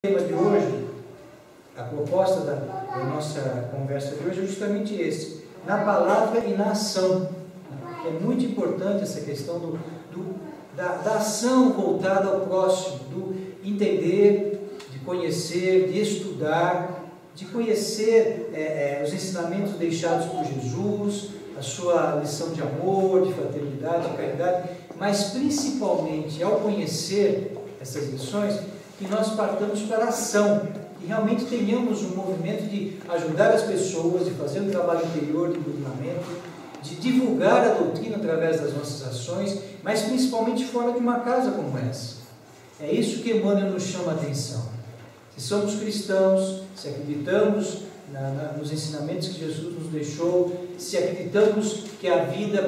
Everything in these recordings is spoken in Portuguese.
O tema de hoje, a proposta da nossa conversa de hoje é justamente esse: na palavra e na ação. É muito importante essa questão da ação voltada ao próximo, do entender, de conhecer, de estudar, de conhecer os ensinamentos deixados por Jesus, a sua lição de amor, de fraternidade, de caridade, mas principalmente ao conhecer essas lições, que nós partamos para a ação, que realmente tenhamos um movimento de ajudar as pessoas, de fazer um trabalho interior de iluminamento, de divulgar a doutrina através das nossas ações, mas principalmente fora de uma casa como essa. É isso que Emmanuel nos chama a atenção. Se somos cristãos, se acreditamos nos ensinamentos que Jesus nos deixou, se acreditamos que a vida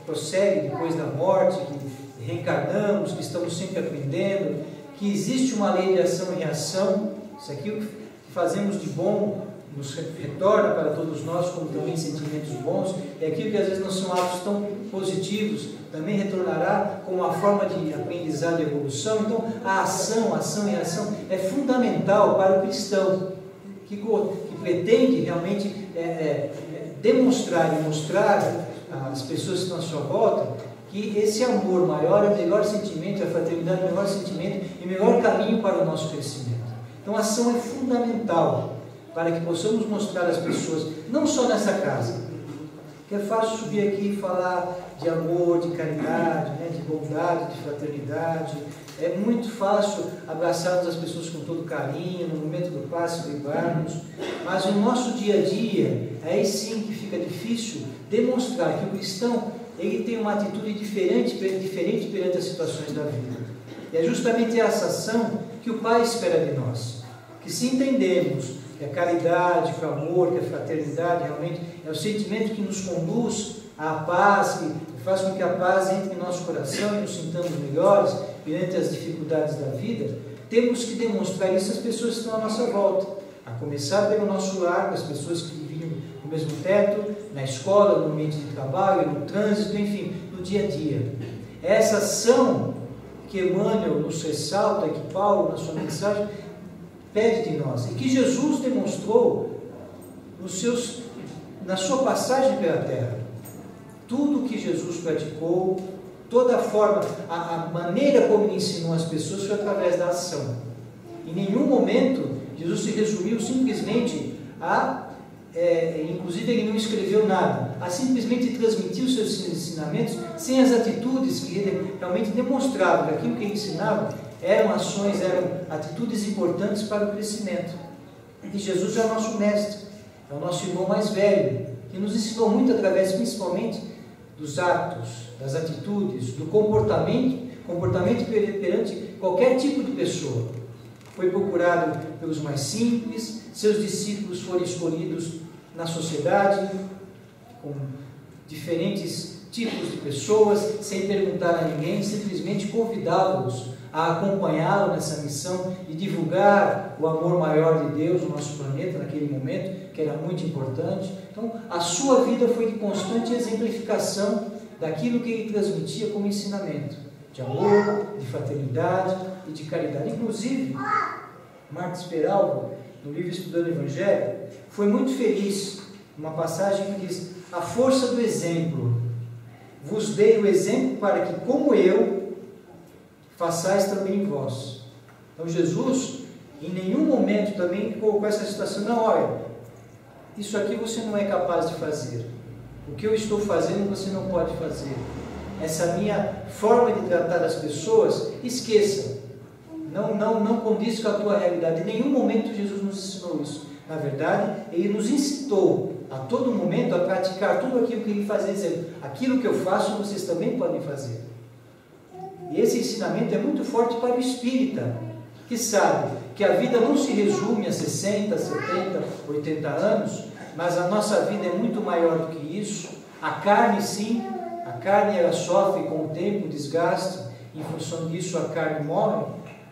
prossegue depois da morte, que reencarnamos, que estamos sempre aprendendo, que existe uma lei de ação e reação, se aquilo que fazemos de bom nos retorna para todos nós como também sentimentos bons, e aquilo que às vezes não são atos tão positivos também retornará como uma forma de aprendizado e evolução. Então a ação e reação é fundamental para o cristão que pretende realmente demonstrar e mostrar às pessoas que estão à sua volta que esse amor maior é o melhor sentimento, a fraternidade é o melhor sentimento e o melhor caminho para o nosso crescimento. Então a ação é fundamental para que possamos mostrar às pessoas, não só nessa casa, que é fácil subir aqui e falar de amor, de caridade, de bondade, de fraternidade. É muito fácil abraçarmos as pessoas com todo carinho, no momento do passe, brigarmos, mas no nosso dia a dia, aí sim que fica difícil demonstrar que o cristão ele tem uma atitude diferente perante as situações da vida. E é justamente essa ação que o Pai espera de nós, que se entendemos que a caridade, que o amor, que a fraternidade realmente é o sentimento que nos conduz à paz, que faz com que a paz entre em nosso coração e nos sintamos melhores perante as dificuldades da vida, temos que demonstrar isso às pessoas que estão à nossa volta, a começar pelo nosso lar, as pessoas que vivem no mesmo teto, na escola, no ambiente de trabalho, no trânsito, enfim, no dia a dia. Essa ação que Emmanuel nos ressalta, que Paulo, na sua mensagem, pede de nós, e que Jesus demonstrou na sua passagem pela terra. Tudo que Jesus praticou, toda a forma, a maneira como ele ensinou as pessoas foi através da ação. Em nenhum momento Jesus se resumiu simplesmente inclusive ele não escreveu nada, a simplesmente transmitir os seus ensinamentos sem as atitudes que ele realmente demonstrava, que aquilo que ele ensinava eram ações, eram atitudes importantes para o crescimento. E Jesus é o nosso mestre, é o nosso irmão mais velho, que nos ensinou muito através principalmente dos atos, das atitudes, do comportamento perante qualquer tipo de pessoa. Foi procurado pelos mais simples, seus discípulos foram escolhidos na sociedade, com diferentes tipos de pessoas, sem perguntar a ninguém, simplesmente convidava-os a acompanhá-lo nessa missão e divulgar o amor maior de Deus no nosso planeta naquele momento, que era muito importante. Então, a sua vida foi de constante exemplificação daquilo que ele transmitia como ensinamento, de amor, de fraternidade e de caridade. Inclusive, Marcos Peralva, no livro Estudando o Evangelho, foi muito feliz, uma passagem que diz: a força do exemplo, vos dei o exemplo para que, como eu, façais também vós. Então Jesus, em nenhum momento também colocou essa situação: não, olha, isso aqui você não é capaz de fazer, o que eu estou fazendo você não pode fazer, essa minha forma de tratar as pessoas, esqueça, não condiz com a tua realidade. Em nenhum momento Jesus nos ensinou isso. Na verdade, ele nos incitou a todo momento a praticar tudo aquilo que ele fazia, dizendo: aquilo que eu faço vocês também podem fazer. E esse ensinamento é muito forte para o espírita, que sabe que a vida não se resume a 60, 70, 80 anos, mas a nossa vida é muito maior do que isso. A carne, sim, a carne ela sofre com o tempo, o desgaste, em função disso a carne morre,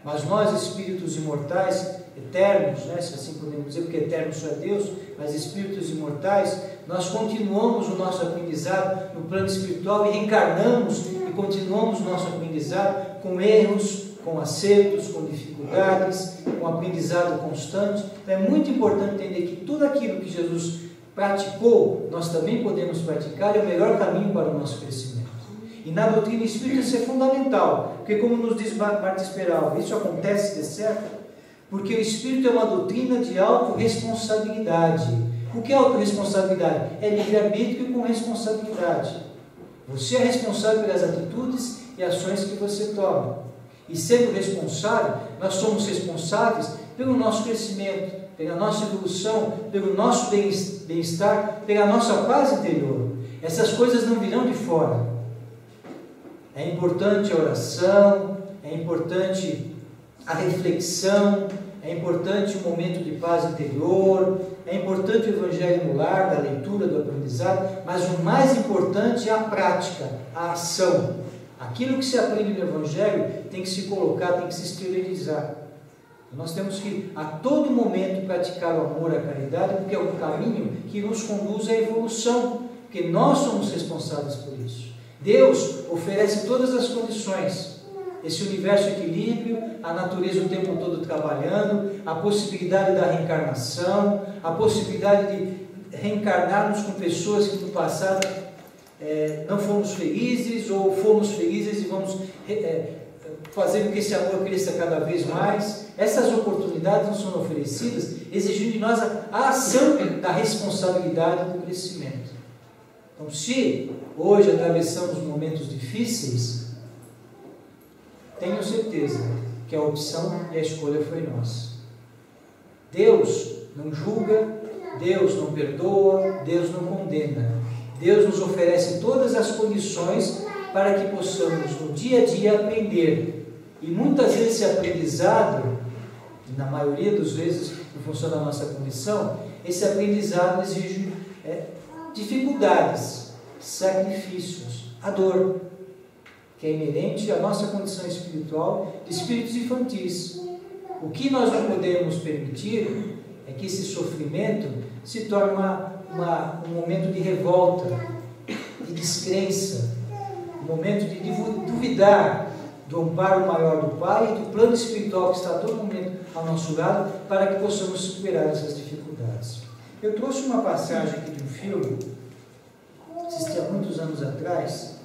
mas nós, espíritos imortais, eternos, se assim podemos dizer, porque eterno só é Deus, mas espíritos imortais, nós continuamos o nosso aprendizado no plano espiritual e reencarnamos e continuamos o nosso aprendizado com erros, com acertos, com dificuldades, com aprendizado constante. Então é muito importante entender que tudo aquilo que Jesus praticou, nós também podemos praticar, é o melhor caminho para o nosso crescimento. E na doutrina espírita isso é fundamental, porque como nos diz Martins Peralva, isso acontece de certo, porque o espírito é uma doutrina de autorresponsabilidade. O que é autorresponsabilidade? É livre-arbítrio com responsabilidade. Você é responsável pelas atitudes e ações que você toma. E sendo responsável, nós somos responsáveis pelo nosso crescimento, pela nossa evolução, pelo nosso bem-estar, pela nossa paz interior. Essas coisas não virão de fora. É importante a oração, é importante a reflexão, é importante o momento de paz interior, é importante o Evangelho no lar, da leitura, do aprendizado, mas o mais importante é a prática, a ação. Aquilo que se aprende no Evangelho tem que se colocar, tem que se exteriorizar. Nós temos que a todo momento praticar o amor, a caridade, porque é o caminho que nos conduz à evolução, porque nós somos responsáveis por isso. Deus oferece todas as condições, esse universo equilíbrio, a natureza o tempo todo trabalhando, a possibilidade da reencarnação, a possibilidade de reencarnarmos com pessoas que no passado não fomos felizes, ou fomos felizes e vamos fazer com que esse amor cresça cada vez mais. Essas oportunidades nos são oferecidas, exigindo de nós a ação da responsabilidade do crescimento. Então, se hoje atravessamos momentos difíceis, tenho certeza que a opção e a escolha foi nossa. Deus não julga, Deus não perdoa, Deus não condena. Deus nos oferece todas as condições para que possamos no dia a dia aprender. E muitas vezes esse aprendizado, na maioria das vezes em função da nossa condição, esse aprendizado exige dificuldades, sacrifícios, a dor, que é inerente à nossa condição espiritual de espíritos infantis. O que nós não podemos permitir é que esse sofrimento se torne um momento de revolta, de descrença, um momento de duvidar do amparo maior do Pai e do plano espiritual que está a todo momento ao nosso lado, para que possamos superar essas dificuldades. Eu trouxe uma passagem aqui de um filme, assisti há muitos anos atrás,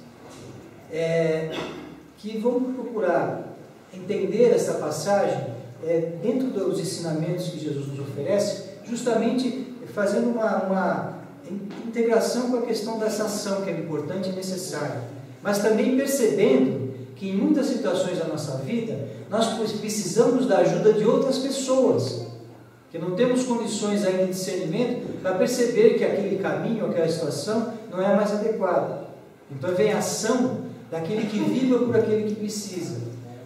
que vamos procurar entender essa passagem dentro dos ensinamentos que Jesus nos oferece, justamente fazendo uma integração com a questão dessa ação que é importante e necessária, mas também percebendo que em muitas situações da nossa vida nós precisamos da ajuda de outras pessoas, que não temos condições ainda de discernimento para perceber que aquele caminho, aquela situação não é a mais adequada. Então vem a ação daquele que vibra por aquele que precisa.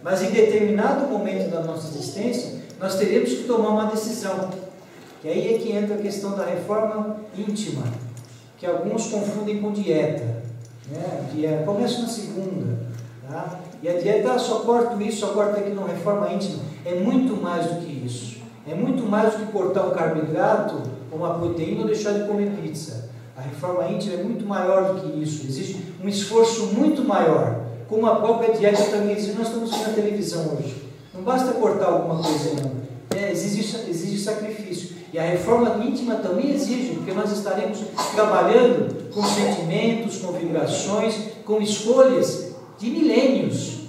Mas em determinado momento da nossa existência, nós teremos que tomar uma decisão. E aí é que entra a questão da reforma íntima, que alguns confundem com dieta. Começa na segunda. Tá? E a dieta, só corto isso, só corto aquilo. Não, reforma íntima é muito mais do que isso. É muito mais do que cortar um carboidrato ou uma proteína ou deixar de comer pizza. A reforma íntima é muito maior do que isso. Existe um esforço muito maior. Como a própria dieta também existe. Nós estamos vendo na televisão hoje. Não basta cortar alguma coisa, não. Exige sacrifício. E a reforma íntima também exige, porque nós estaremos trabalhando com sentimentos, com vibrações, com escolhas de milênios.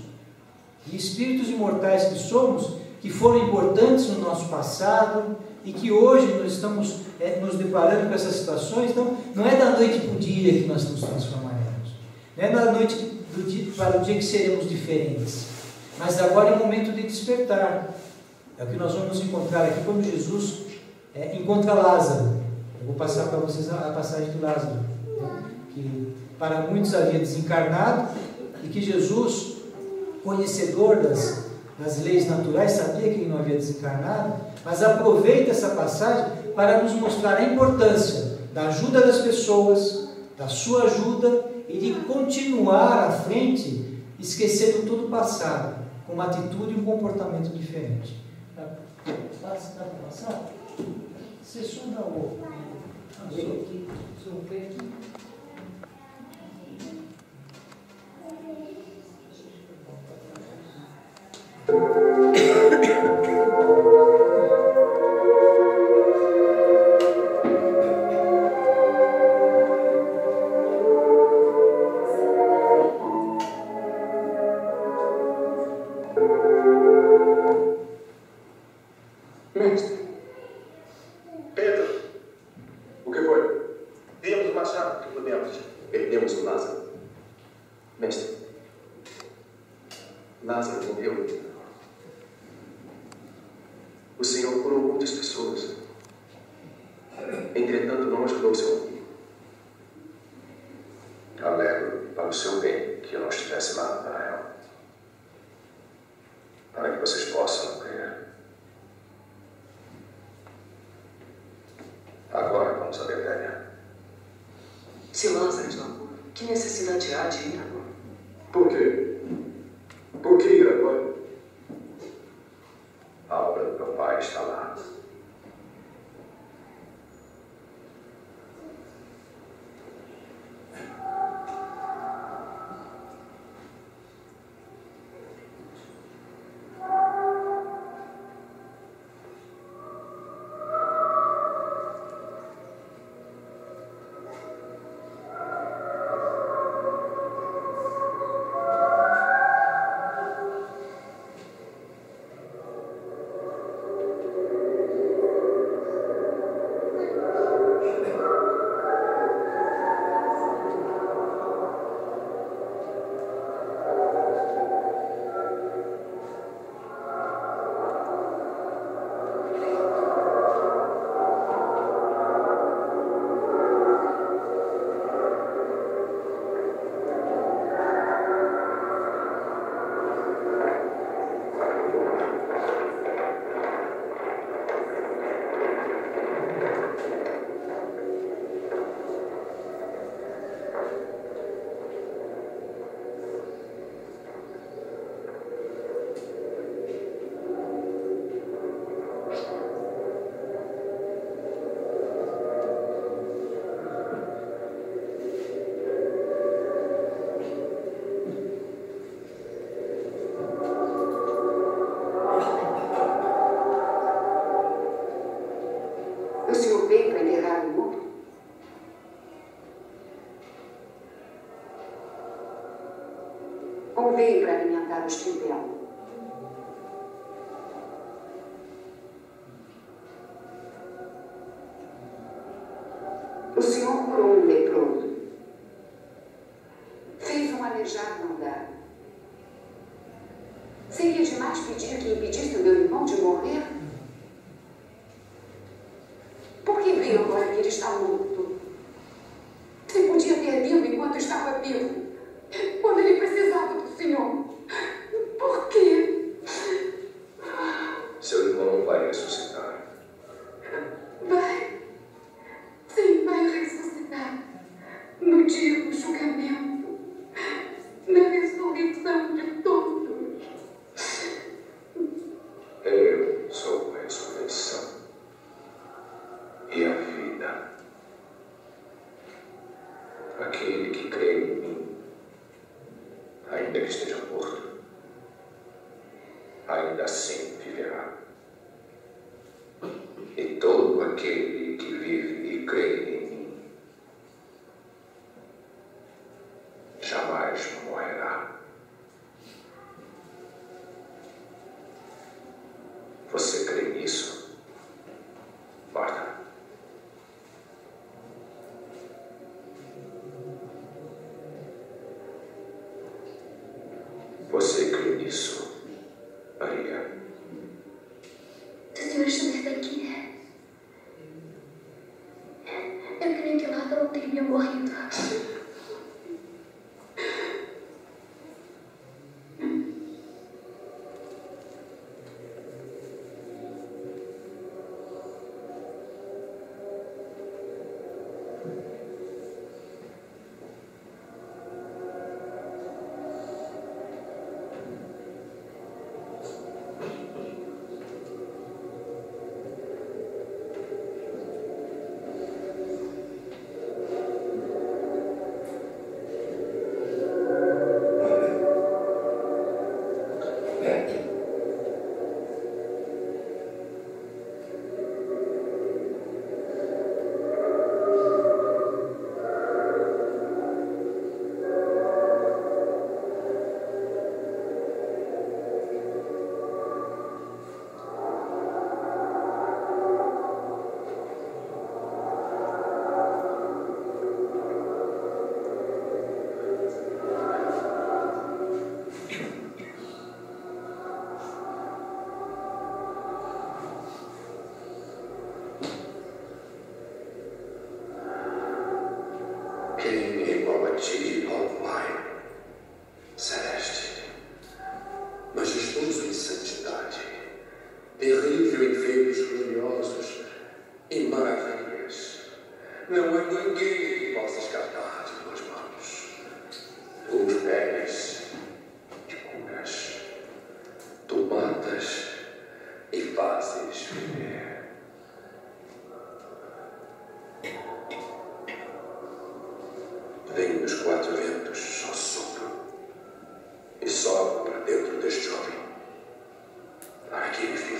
De espíritos imortais que somos, que foram importantes no nosso passado e que hoje nós estamos nos deparando com essas situações. Então, não é da noite para o dia que nós nos transformaremos. Não é da noite para o dia que seremos diferentes. Mas agora é o momento de despertar. É o que nós vamos encontrar aqui quando Jesus encontra Lázaro. Eu vou passar para vocês a passagem de Lázaro, que para muitos havia desencarnado e que Jesus, conhecedor das leis naturais, sabia que ele não havia desencarnado, mas aproveita essa passagem para nos mostrar a importância da ajuda das pessoas, da sua ajuda e de continuar à frente, esquecendo tudo o passado, com uma atitude e um comportamento diferente. Dá para passar? Você só dá o... aqui, aqui. Mestre. Pedro, o que foi? Vimos o machado que podemos. Perdemos o Lázaro. Mestre. Lázaro morreu. O Senhor curou muitas pessoas. Entretanto, não ajudou seu amigo. Alegro para o seu bem que eu não estivesse lá, Daniel. Para que vocês possam crer. Agora vamos a Betânia. Se Lázaro está morto, que necessidade há de ir agora? Por quê? Por que ir agora? A obra do meu pai está lá. O senhor veio para enterrar o morto? Ou veio para alimentar o espírito dela? O senhor curou um leproso. Fez um aleijado andar. Seria demais pedir que impedisse o meu irmão de morrer? Por que veio agora que ele está morto? Você podia ter vindo enquanto estava vivo, quando ele precisava do Senhor. Por quê? Seu irmão não vai ressuscitar. Vai. Sim, vai ressuscitar. No dia do julgamento. Na ressurreição de todos. Eu sou a ressurreição e a vida. Aquele que crê em mim, ainda que esteja morto, ainda assim viverá. E todo aquele que vive e crê em mim, jamais morrerá. Você crê nisso, Marta? Você crê nisso, Maria? Se o senhor estivesse aqui, eu creio que Lázaro não teria morrido. Não há ninguém que possa escapar de tuas mãos. Tu pegas e curas. Tu matas e fazes viver. Vem dos quatro ventos, só sopro. E sopro para dentro deste jovem, para que ele viva.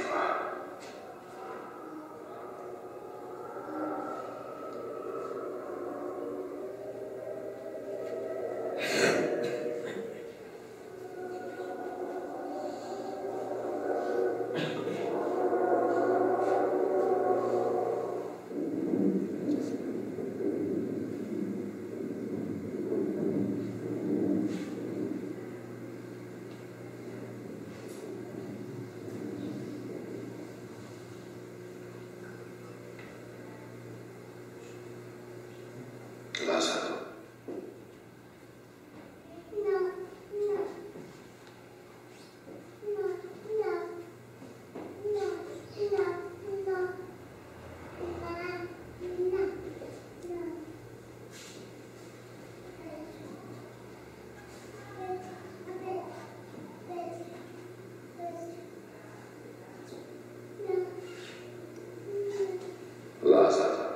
Lázaro. Lázaro.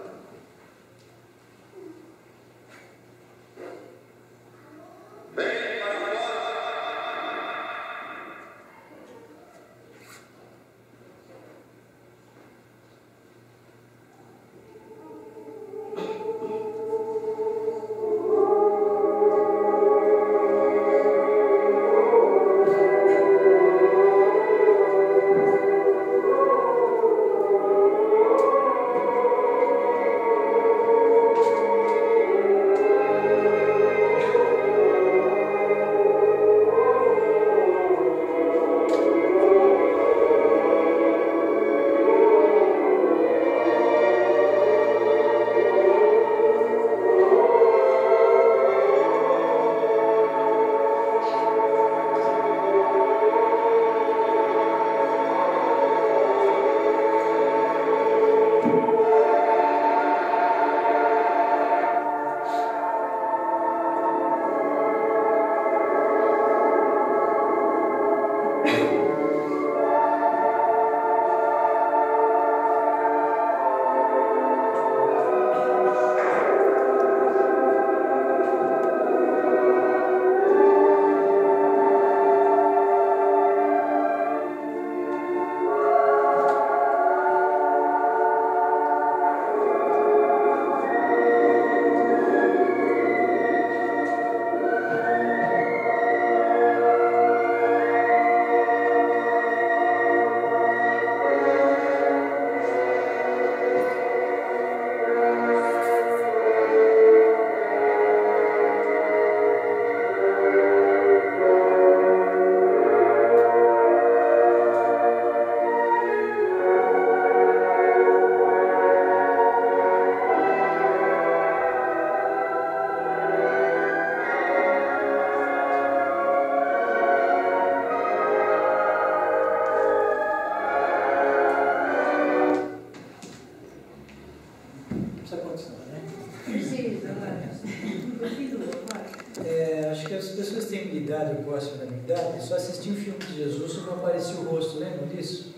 Acho que as pessoas têm minha idade, eu gosto da minha idade, só assistiam o filme de Jesus e não aparecia o rosto, lembram disso?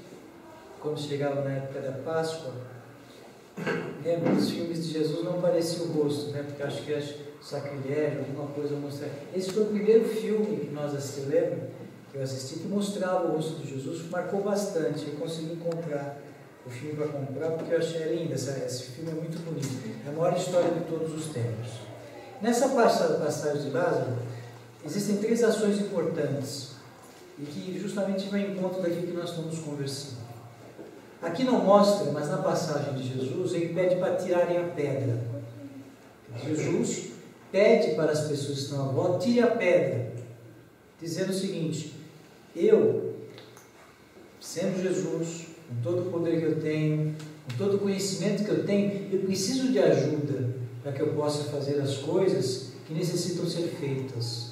Quando chegava na época da Páscoa, lembra? Nos filmes de Jesus não aparecia o rosto, né? Porque acho que é sacrilégio, alguma coisa mostrar. Esse foi o primeiro filme que nós assistimos, lembra? Que eu assisti, que mostrava o rosto de Jesus, que marcou bastante. Eu consegui encontrar o filme para comprar, porque eu achei lindo. Esse filme é muito bonito. É a maior história de todos os tempos. Nessa passagem de Lázaro, existem 3 ações importantes e que justamente vão em encontro daquilo que nós estamos conversando. Aqui não mostra, mas na passagem de Jesus, ele pede para tirarem a pedra. Jesus pede para as pessoas que estão à volta, tire a pedra, dizendo o seguinte: eu, sendo Jesus, com todo o poder que eu tenho, com todo o conhecimento que eu tenho, eu preciso de ajuda para que eu possa fazer as coisas que necessitam ser feitas.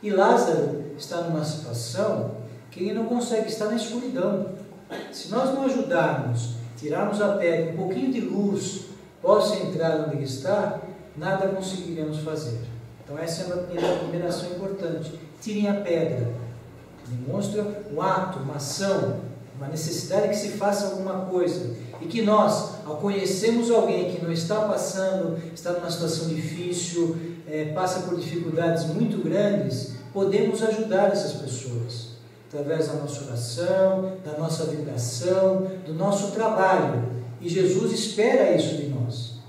E Lázaro está numa situação que ele não consegue, está na escuridão. Se nós não ajudarmos, tirarmos a pedra, um pouquinho de luz possa entrar onde Ele está, nada conseguiremos fazer. Então essa é a primeira ação importante. Tirem a pedra. Demonstra um ato, uma ação, uma necessidade que se faça alguma coisa. E que nós, ao conhecermos alguém que não está passando, está numa situação difícil, passa por dificuldades muito grandes, podemos ajudar essas pessoas. Através da nossa oração, da nossa vibração, do nosso trabalho. E Jesus espera isso de nós.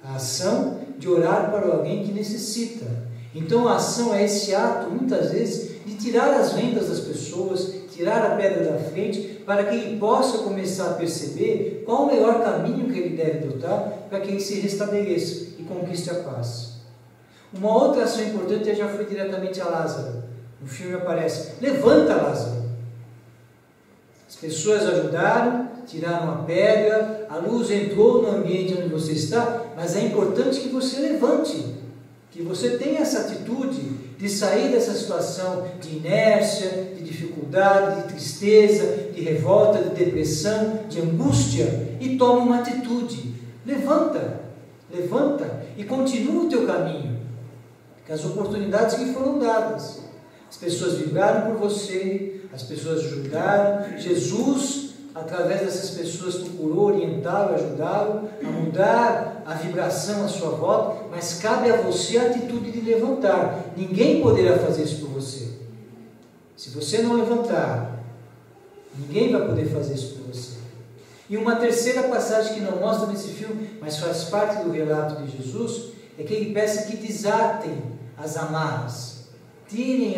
A ação de orar para alguém que necessita. Então a ação é esse ato, muitas vezes, de tirar as vendas das pessoas, tirar a pedra da frente, para que ele possa começar a perceber qual o melhor caminho que ele deve adotar para que ele se restabeleça e conquiste a paz. Uma outra ação importante já foi diretamente a Lázaro. No filme aparece: levanta, Lázaro. As pessoas ajudaram, tiraram a pedra, a luz entrou no ambiente onde você está, mas é importante que você levante, que você tenha essa atitude de sair dessa situação de inércia, de dificuldade, de tristeza, de revolta, de depressão, de angústia, e tome uma atitude. Levanta e continua o teu caminho, que as oportunidades que foram dadas, as pessoas vibraram por você, as pessoas ajudaram, Jesus, através dessas pessoas, procurou orientá-lo, ajudá-lo a mudar a vibração à sua volta, mas cabe a você a atitude de levantar. Ninguém poderá fazer isso por você. Se você não levantar, ninguém vai poder fazer isso por você. E uma terceira passagem que não mostra nesse filme, mas faz parte do relato de Jesus, é que ele peça que desatem as amarras, tirem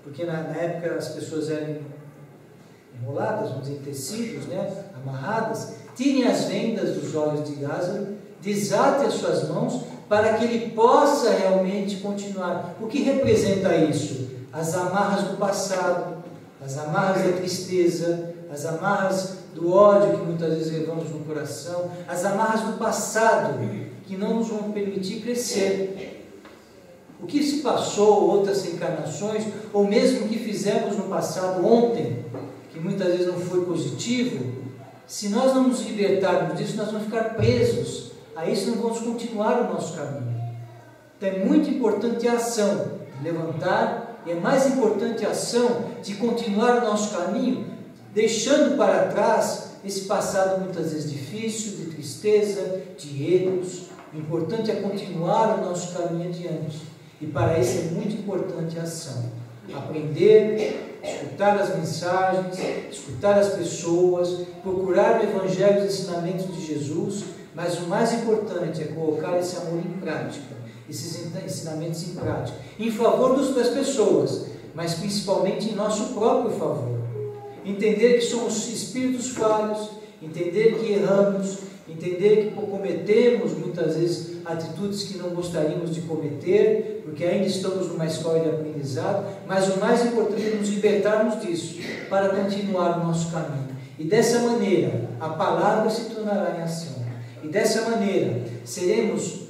porque na época as pessoas eram enroladas, vamos dizer, em tecidos, amarradas, tirem as vendas dos olhos de Lázaro, desatem as suas mãos, para que ele possa realmente continuar. O que representa isso? As amarras do passado, as amarras da tristeza, as amarras do ódio que muitas vezes levamos no coração, as amarras do passado, que não nos vão permitir crescer. O que se passou, outras encarnações, ou mesmo o que fizemos no passado ontem, que muitas vezes não foi positivo, se nós não nos libertarmos disso, nós vamos ficar presos a isso, não vamos continuar o nosso caminho. Então é muito importante a ação de levantar, e é mais importante a ação de continuar o nosso caminho, deixando para trás esse passado muitas vezes difícil, de tristeza, de erros. O importante é continuar o nosso caminho adiante, e para isso é muito importante a ação. Aprender, escutar as mensagens, escutar as pessoas, procurar no Evangelho os ensinamentos de Jesus, mas o mais importante é colocar esse amor em prática, esses ensinamentos em prática, em favor das pessoas, mas principalmente em nosso próprio favor. Entender que somos espíritos falhos, entender que erramos, entender que cometemos muitas vezes atitudes que não gostaríamos de cometer, porque ainda estamos numa escola de aprendizado, mas o mais importante é nos libertarmos disso, para continuar o nosso caminho. E dessa maneira, a palavra se tornará em ação. E dessa maneira, seremos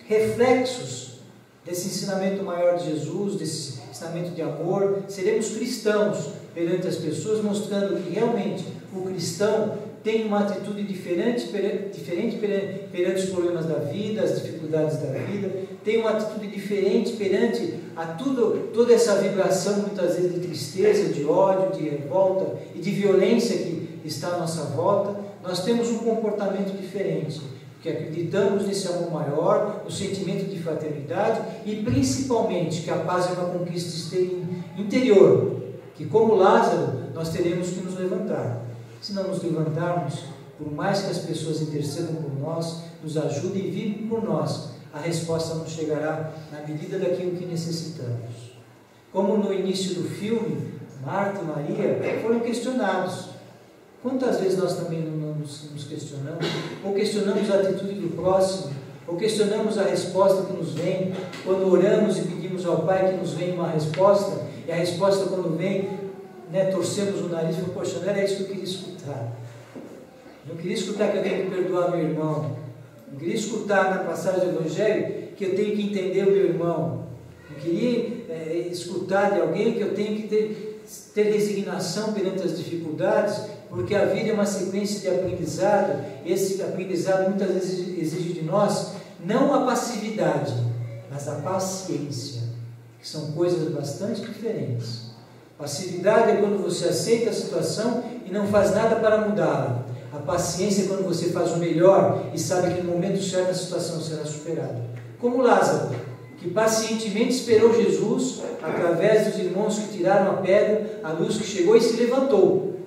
reflexos desse ensinamento maior de Jesus, desse ensinamento de amor, seremos cristãos perante as pessoas, mostrando que realmente o cristão tem uma atitude diferente perante os problemas da vida, as dificuldades da vida, tem uma atitude diferente perante toda essa vibração, muitas vezes, de tristeza, de ódio, de revolta e de violência que está à nossa volta. Nós temos um comportamento diferente, porque acreditamos nesse amor maior, no sentimento de fraternidade e principalmente que a paz é uma conquista interior, que como Lázaro nós teremos que nos levantar. Se não nos levantarmos, por mais que as pessoas intercedam por nós, nos ajudem e vibrem por nós, a resposta não chegará na medida daquilo que necessitamos. Como no início do filme, Marta e Maria foram questionados. Quantas vezes nós também nos questionamos? Ou questionamos a atitude do próximo? Ou questionamos a resposta que nos vem quando oramos e pedimos ao Pai que nos venha uma resposta, e a resposta quando vem, torcemos o nariz e falamos: poxa, não era isso que eu queria escutar. Não queria escutar que eu tenho que perdoar meu irmão. Não queria escutar na passagem do Evangelho que eu tenho que entender o meu irmão. Não queria escutar de alguém que eu tenho que ter resignação perante as dificuldades, porque a vida é uma sequência de aprendizado. Esse aprendizado muitas vezes exige de nós não a passividade, mas a paciência, que são coisas bastante diferentes. Passividade é quando você aceita a situação e não faz nada para mudá-la. A paciência é quando você faz o melhor e sabe que no momento certo a situação será superada. Como Lázaro, que pacientemente esperou Jesus, através dos irmãos que tiraram a pedra, a luz que chegou e se levantou.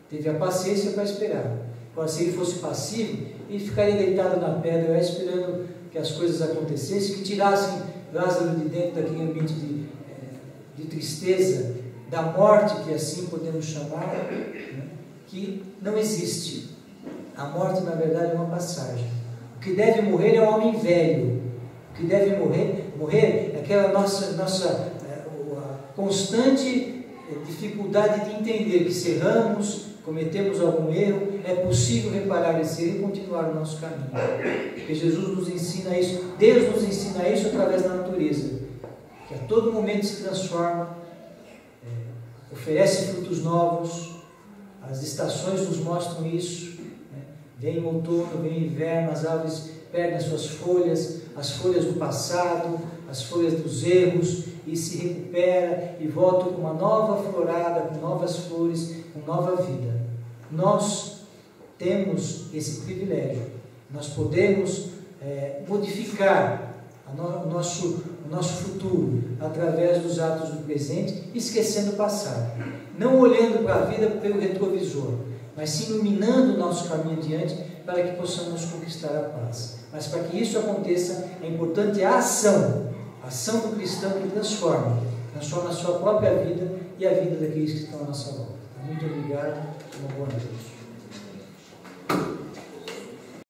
Teve a paciência para esperar. Agora, se ele fosse passivo, ele ficaria deitado na pedra, esperando que as coisas acontecessem, que tirassem Lázaro de dentro daquele ambiente de tristeza, da morte, que assim podemos chamar, né? Que não existe. A morte, na verdade, é uma passagem. O que deve morrer é o homem velho. O que deve morrer é aquela nossa constante dificuldade de entender que se erramos, cometemos algum erro, é possível reparar esse erro e continuar o nosso caminho. Porque Jesus nos ensina isso, Deus nos ensina isso através da natureza, que a todo momento se transforma, oferece frutos novos. As estações nos mostram isso, né? Vem outono, vem inverno, as árvores perdem as suas folhas, as folhas do passado, as folhas dos erros, e se recupera e volta com uma nova florada, com novas flores, com nova vida. Nós temos esse privilégio. Nós podemos modificar o nosso futuro através dos atos do presente, esquecendo o passado. Não olhando para a vida pelo retrovisor, mas sim iluminando o nosso caminho adiante para que possamos conquistar a paz. Mas para que isso aconteça, é importante a ação do cristão que transforma a sua própria vida e a vida daqueles que estão à nossa volta. Muito obrigado, uma boa noite.